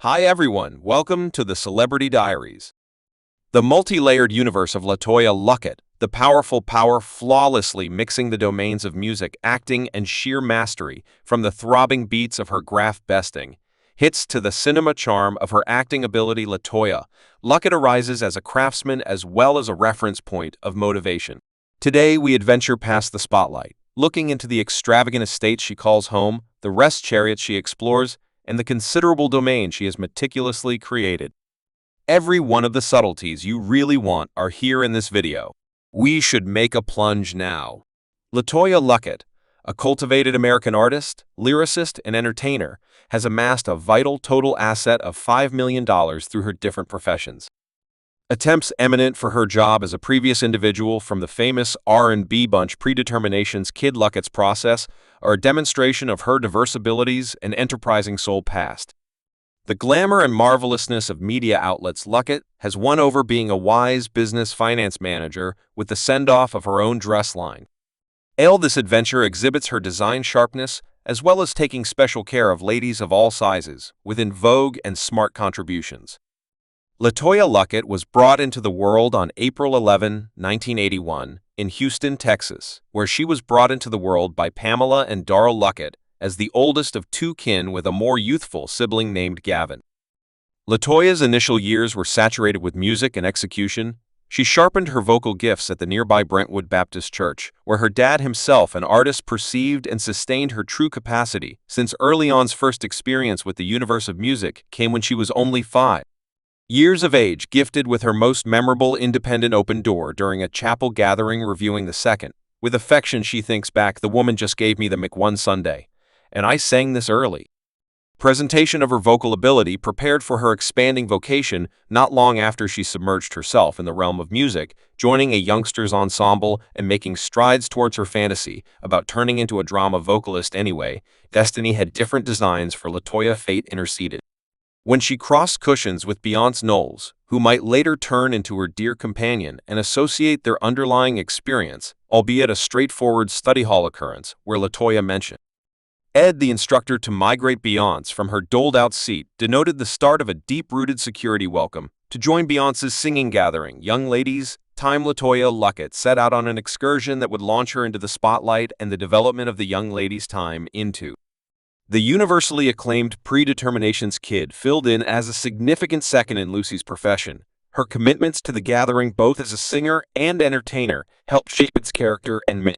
Hi everyone, welcome to the Celebrity Diaries. The multi-layered universe of LeToya Luckett, the powerful power flawlessly mixing the domains of music, acting, and sheer mastery, from the throbbing beats of her graph besting hits to the cinema charm of her acting ability. LeToya Luckett arises as a craftsman as well as a reference point of motivation. Today we adventure past the spotlight, looking into the extravagant estate she calls home, the rest chariots she explores, and the considerable domain she has meticulously created. Every one of the subtleties you really want are here in this video. We should make a plunge now. LeToya Luckett, a cultivated American artist, lyricist, and entertainer, has amassed a vital total asset of $5 million through her different professions. Attempts eminent for her job as a previous individual from the famous R&B bunch Predetermination's Kid Luckett's Process are a demonstration of her diverse abilities and enterprising soul past. The glamour and marvelousness of media outlets, Luckett has won over being a wise business finance manager with the send-off of her own dress line. This adventure exhibits her design sharpness as well as taking special care of ladies of all sizes within vogue and smart contributions. LeToya Luckett was brought into the world on April 11, 1981, in Houston, Texas, where she was brought into the world by Pamela and Darrell Luckett as the oldest of two kin with a more youthful sibling named Gavin. LeToya's initial years were saturated with music and execution. She sharpened her vocal gifts at the nearby Brentwood Baptist Church, where her dad himself, an artist, perceived and sustained her true capacity, since early on's first experience with the universe of music came when she was only 5 years of age, gifted with her most memorable independent open door during a chapel gathering reviewing the second. With affection she thinks back, "The woman just gave me the Mc1 Sunday, and I sang this early." Presentation of her vocal ability prepared for her expanding vocation not long after she submerged herself in the realm of music, joining a youngsters ensemble and making strides towards her fantasy about turning into a drama vocalist. Anyway, destiny had different designs for LeToya. Fate interceded. When she crossed cushions with Beyonce Knowles, who might later turn into her dear companion and associate their underlying experience, albeit a straightforward study hall occurrence, where LeToya mentioned the instructor to migrate Beyonce from her doled-out seat, denoted the start of a deep-rooted security welcome to join Beyonce's singing gathering. Young ladies, time LeToya Luckett set out on an excursion that would launch her into the spotlight and the development of the young ladies' time into the universally acclaimed Predetermination's Kid filled in as a significant second in Lucy's profession. Her commitments to the gathering both as a singer and entertainer helped shape its character and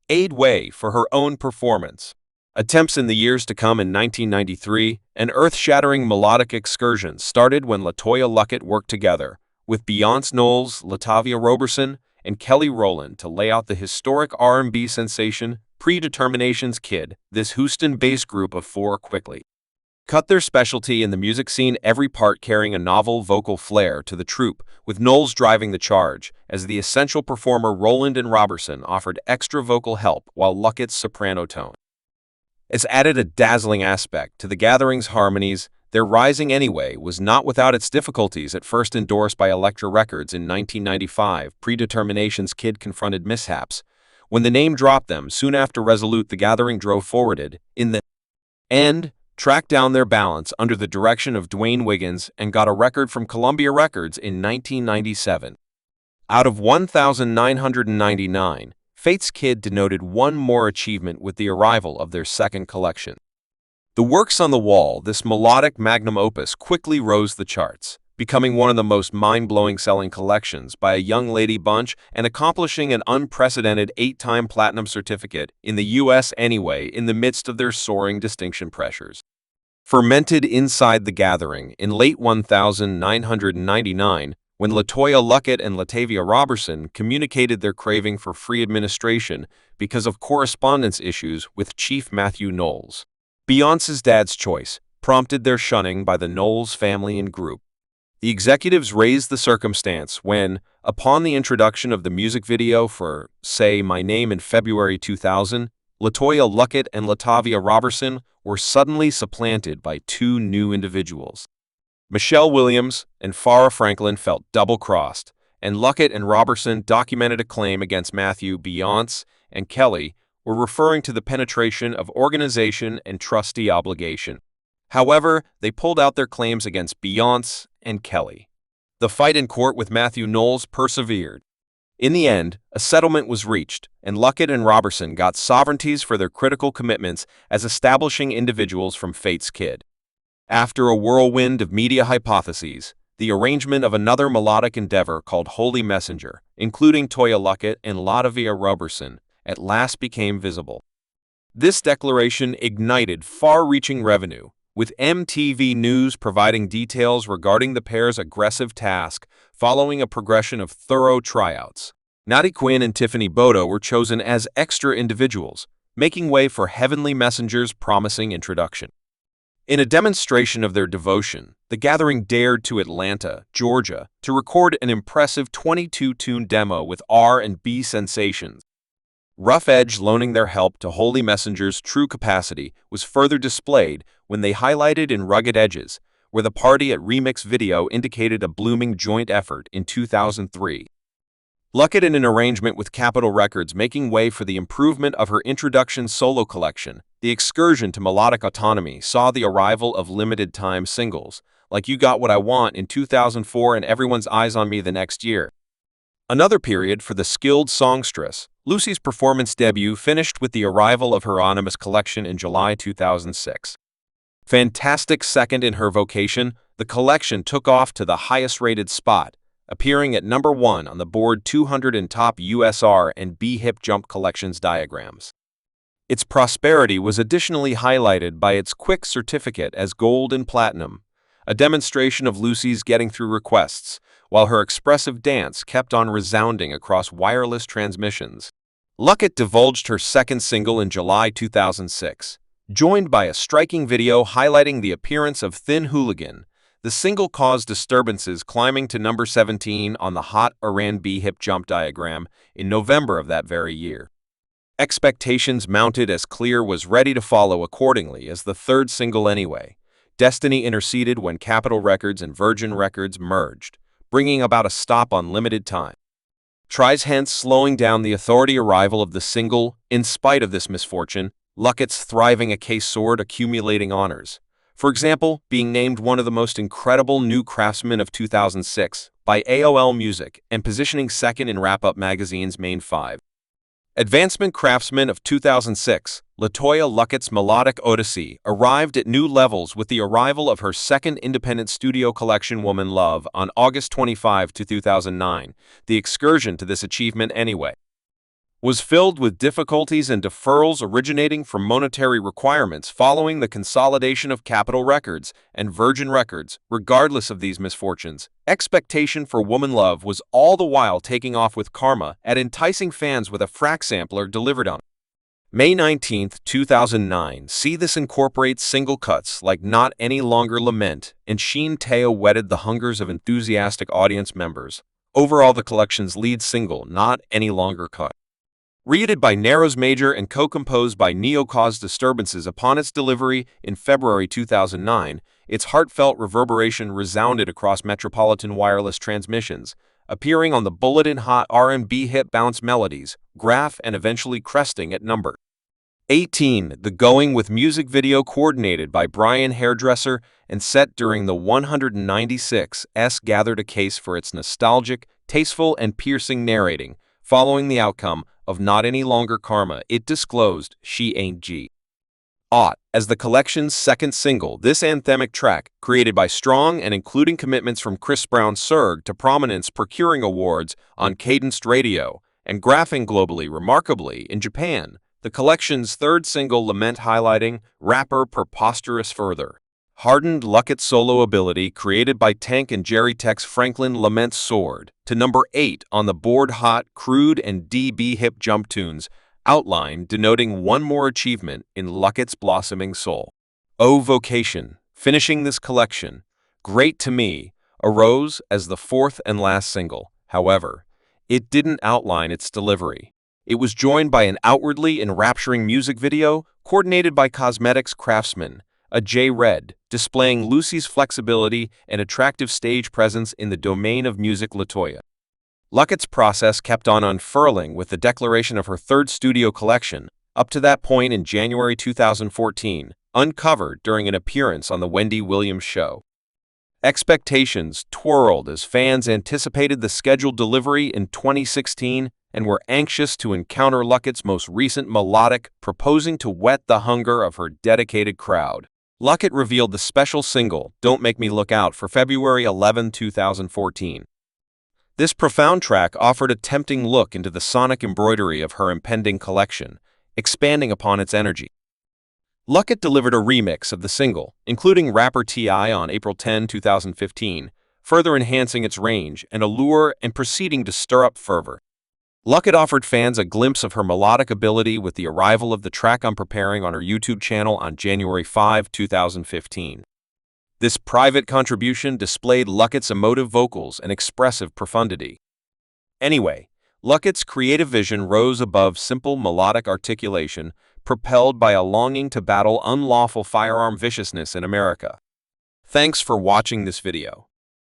aid way for her own performance. Attempts in the years to come. In 1993, an earth-shattering melodic excursion started when LeToya Luckett worked together with Beyonce Knowles, Latavia Roberson, and Kelly Rowland to lay out the historic R&B sensation Predetermination's Kid. This Houston-based group of 4 quickly cut their specialty in the music scene, every part carrying a novel vocal flair to the troupe, with Knowles driving the charge. As the essential performer, Rowland and Roberson offered extra vocal help, while Luckett's soprano tone has added a dazzling aspect to the gathering's harmonies. Their rising anyway was not without its difficulties. At first endorsed by Elektra Records in 1995, Predetermination's Kid confronted mishaps. When the name dropped them, soon after Resolute, the gathering drove forwarded. In the end, tracked down their balance under the direction of Dwayne Wiggins and got a record from Columbia Records in 1997. Out of 1,999, Fate's Kid denoted one more achievement with the arrival of their second collection. The Works on the Wall, this melodic magnum opus, quickly rose the charts, becoming one of the most mind-blowing selling collections by a young lady bunch and accomplishing an unprecedented 8-time platinum certificate in the U.S. anyway in the midst of their soaring distinction pressures. Fermented inside the gathering in late 1999, when LeToya Luckett and Latavia Roberson communicated their craving for free administration because of correspondence issues with Chief Matthew Knowles. Beyonce's dad's choice prompted their shunning by the Knowles family and group. The executives raised the circumstance when, upon the introduction of the music video for Say My Name in February 2000, LeToya Luckett and Latavia Roberson were suddenly supplanted by 2 new individuals. Michelle Williams and Farrah Franklin felt double-crossed, and Luckett and Roberson documented a claim against Matthew. Beyonce and Kelly were referring to the penetration of organization and trustee obligation. However, they pulled out their claims against Beyonce and Kelly. The fight in court with Matthew Knowles persevered. In the end, a settlement was reached, and Luckett and Robertson got sovereignties for their critical commitments as establishing individuals from Fate's Kid. After a whirlwind of media hypotheses, the arrangement of another melodic endeavor called Holy Messenger, including LeToya Luckett and LaToya Robertson, at last became visible. This declaration ignited far-reaching revenue, with MTV News providing details regarding the pair's aggressive task following a progression of thorough tryouts. Nati Quinn and Tiffany Bodo were chosen as extra individuals, making way for Heavenly Messenger's promising introduction. In a demonstration of their devotion, the gathering dared to Atlanta, Georgia, to record an impressive 22-tune demo with R&B sensations. Rough Edge loaning their help to Holy Messenger's true capacity was further displayed when they highlighted in Rugged Edges, where the party at Remix Video indicated a blooming joint effort in 2003. Luckett in an arrangement with Capitol Records making way for the improvement of her introduction solo collection, The Excursion to Melodic Autonomy saw the arrival of limited-time singles, like You Got What I Want in 2004 and Everyone's Eyes on Me the next year. Another period for the skilled songstress, Lucy's performance debut finished with the arrival of her anonymous collection in July 2006. Fantastic second in her vocation, the collection took off to the highest-rated spot, appearing at number 1 on the Board 200 in top USR and B-Hip Jump Collections diagrams. Its prosperity was additionally highlighted by its quick certificate as gold and platinum, a demonstration of Lucy's getting through requests, while her expressive dance kept on resounding across wireless transmissions. Luckett divulged her second single in July 2006, joined by a striking video highlighting the appearance of Thin Hooligan. The single caused disturbances, climbing to number 17 on the Hot R&B Hip Jump diagram in November of that very year. Expectations mounted as Clear was ready to follow accordingly as the third single anyway. Destiny interceded when Capitol Records and Virgin Records merged, bringing about a stop on limited time. Tries hence slowing down the authority arrival of the single. In spite of this misfortune, Luckett's thriving a case soared, accumulating honors. For example, being named one of the most incredible new craftsmen of 2006 by AOL Music and positioning second in Wrap-Up magazine's main 5. Advancement Craftsman of 2006, LeToya Luckett's melodic odyssey arrived at new levels with the arrival of her second independent studio collection Woman Love on August 25, 2009. The excursion to this achievement anyway was filled with difficulties and deferrals originating from monetary requirements following the consolidation of Capitol Records and Virgin Records. Regardless of these misfortunes, expectation for Woman Love was all the while taking off with Karma at enticing fans with a FRAC sampler delivered on May 19, 2009. See this incorporates single cuts like Not Any Longer Lament and Sheen Teo whetted the hungers of enthusiastic audience members. Overall, the collection's lead single, Not Any Longer Cut, reedited by Narrows Major and co-composed by Neo, caused disturbances upon its delivery in February 2009. Its heartfelt reverberation resounded across metropolitan wireless transmissions, appearing on the bulletin Hot R&B Hit Bounce Melodies graph and eventually cresting at number 18. The Going With music video coordinated by Brian Hairdresser and set during the 196's gathered a case for its nostalgic, tasteful, and piercing narrating. Following the outcome of Not Any Longer Karma, it disclosed She Ain't G. Ought as the collection's second single. This anthemic track, created by Strong and including commitments from Chris Brown, surged to prominence, procuring awards on Cadenced Radio and graphing globally. Remarkably, in Japan, the collection's third single, Lament, highlighting rapper Preposterous further hardened Luckett's solo ability, created by Tank and Jerry Tex Franklin. Lament soared to number 8 on the board Hot, Crude, and DB Hip Jump Tunes outline, denoting one more achievement in Luckett's blossoming soul. Oh Vocation, finishing this collection, Great to Me, arose as the fourth and last single. However, it didn't outline its delivery. It was joined by an outwardly enrapturing music video coordinated by cosmetics craftsman, a J. Red, displaying Lucy's flexibility and attractive stage presence in the domain of music. LeToya Luckett's process kept on unfurling with the declaration of her third studio collection. Up to that point in January 2014, uncovered during an appearance on The Wendy Williams Show. Expectations twirled as fans anticipated the scheduled delivery in 2016 and were anxious to encounter Luckett's most recent melodic, proposing to whet the hunger of her dedicated crowd. Luckett revealed the special single, Don't Make Me Look Out, for February 11, 2014. This profound track offered a tempting look into the sonic embroidery of her impending collection, expanding upon its energy. Luckett delivered a remix of the single, including rapper T.I. on April 10, 2015, further enhancing its range and allure and proceeding to stir up fervor. Luckett offered fans a glimpse of her melodic ability with the arrival of the track I'm Preparing on her YouTube channel on January 5, 2015. This private contribution displayed Luckett's emotive vocals and expressive profundity. Anyway, Luckett's creative vision rose above simple melodic articulation, propelled by a longing to battle unlawful firearm viciousness in America. Thanks for watching this video.